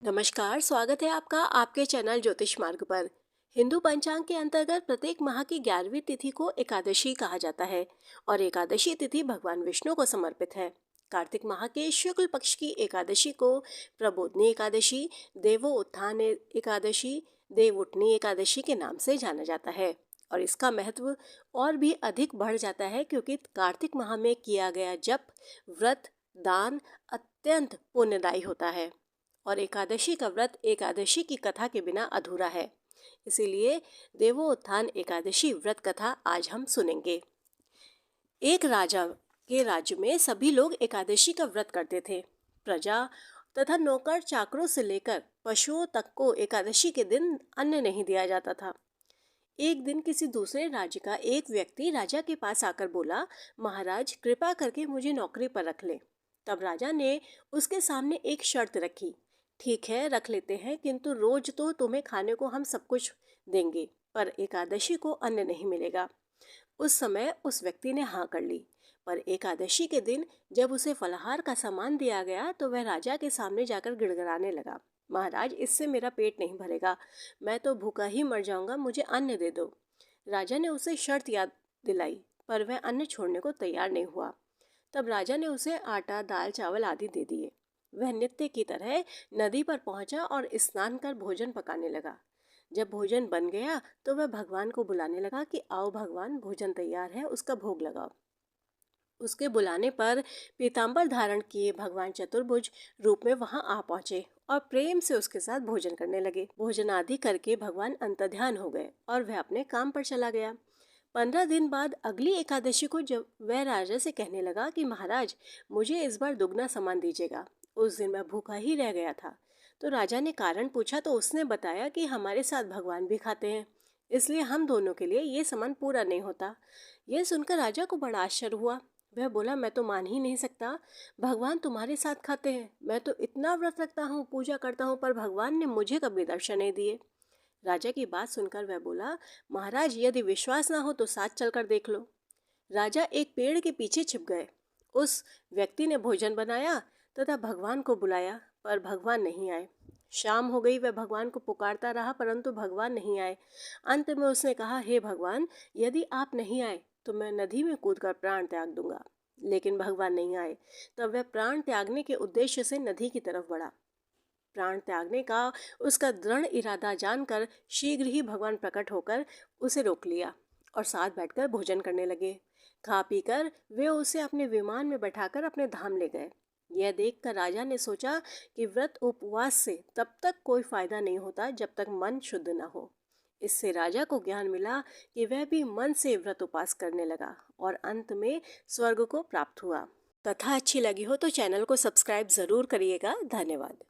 नमस्कार, स्वागत है आपका आपके चैनल ज्योतिष मार्ग पर। हिंदू पंचांग के अंतर्गत प्रत्येक माह की 11वीं तिथि को एकादशी कहा जाता है और एकादशी तिथि भगवान विष्णु को समर्पित है। कार्तिक माह के शुक्ल पक्ष की एकादशी को प्रबोधनी एकादशी, देवोत्थान एकादशी, देवउठनी एकादशी के नाम से जाना जाता है। और इसका महत्व और भी अधिक बढ़ जाता है क्योंकि कार्तिक माह में किया गया जप, व्रत, दान अत्यंत पुण्यदायी होता है और एकादशी का व्रत एकादशी की कथा के बिना अधूरा है। इसीलिए देवोत्थान एकादशी व्रत कथा आज हम सुनेंगे। एक राजा के राज्य में सभी लोग एकादशी का व्रत करते थे। प्रजा तथा नौकर चाकरों से लेकर पशुओं तक को एकादशी के दिन अन्न नहीं दिया जाता था। एक दिन किसी दूसरे राज्य का एक व्यक्ति राजा के पास आकर बोला, महाराज कृपा करके मुझे नौकरी पर रख ले। तब राजा ने उसके सामने एक शर्त रखी। ठीक है, रख लेते हैं, किंतु रोज तो तुम्हें खाने को हम सब कुछ देंगे, पर एकादशी को अन्न नहीं मिलेगा। उस समय उस व्यक्ति ने हाँ कर ली, पर एकादशी के दिन जब उसे फलाहार का सामान दिया गया तो वह राजा के सामने जाकर गिड़गिड़ाने लगा, महाराज इससे मेरा पेट नहीं भरेगा, मैं तो भूखा ही मर जाऊंगा, मुझे अन्न दे दो। राजा ने उसे शर्त याद दिलाई, पर वह अन्न छोड़ने को तैयार नहीं हुआ। तब राजा ने उसे आटा, दाल, चावल आदि दे दिए। वह नित्य की तरह नदी पर पहुंचा और स्नान कर भोजन पकाने लगा। जब भोजन बन गया तो वह भगवान को बुलाने लगा कि आओ भगवान, भोजन तैयार है, उसका भोग लगाओ। उसके बुलाने पर पीतांबर धारण किए भगवान चतुर्भुज रूप में वहां आ पहुंचे और प्रेम से उसके साथ भोजन करने लगे। भोजन आदि करके भगवान अंतर्ध्यान हो गए और वह अपने काम पर चला गया। 15 दिन बाद अगली एकादशी को जब वह राजा से कहने लगा कि महाराज मुझे इस बार दुगना सामान दीजिएगा, उस दिन मैं भूखा ही रह गया था। तो राजा ने कारण पूछा तो उसने बताया कि हमारे साथ भगवान भी खाते हैं, इसलिए हम दोनों के लिए ये सामान पूरा नहीं होता। यह सुनकर राजा को बड़ा आश्चर्य हुआ। वह बोला, मैं तो मान ही नहीं सकता, भगवान तुम्हारे साथ खाते हैं। मैं तो इतना व्रत रखता हूँ, पूजा करता हूँ, पर भगवान ने मुझे कभी दर्शन नहीं दिए। राजा की बात सुनकर वह बोला, महाराज यदि विश्वास ना हो तो साथ चलकर देख लो। राजा एक पेड़ के पीछे छिप गए। उस व्यक्ति ने भोजन बनाया तथा भगवान को बुलाया, पर भगवान नहीं आए। शाम हो गई, वह भगवान को पुकारता रहा परंतु भगवान नहीं आए। अंत में उसने कहा, हे भगवान, यदि आप नहीं आए तो मैं नदी में कूदकर प्राण त्याग दूंगा। लेकिन भगवान नहीं आए। तब वह प्राण त्यागने के उद्देश्य से नदी की तरफ बढ़ा। प्राण त्यागने का उसका दृढ़ इरादा जानकर शीघ्र ही भगवान प्रकट होकर उसे रोक लिया और साथ बैठकर भोजन करने लगे। खा पीकर वे उसे अपने विमान में बैठाकर अपने धाम ले गए। यह देखकर राजा ने सोचा कि व्रत उपवास से तब तक कोई फायदा नहीं होता जब तक मन शुद्ध न हो। इससे राजा को ज्ञान मिला कि वह भी मन से व्रत उपास करने लगा और अंत में स्वर्ग को प्राप्त हुआ। कथा अच्छी लगी हो तो चैनल को सब्सक्राइब जरूर करिएगा। धन्यवाद।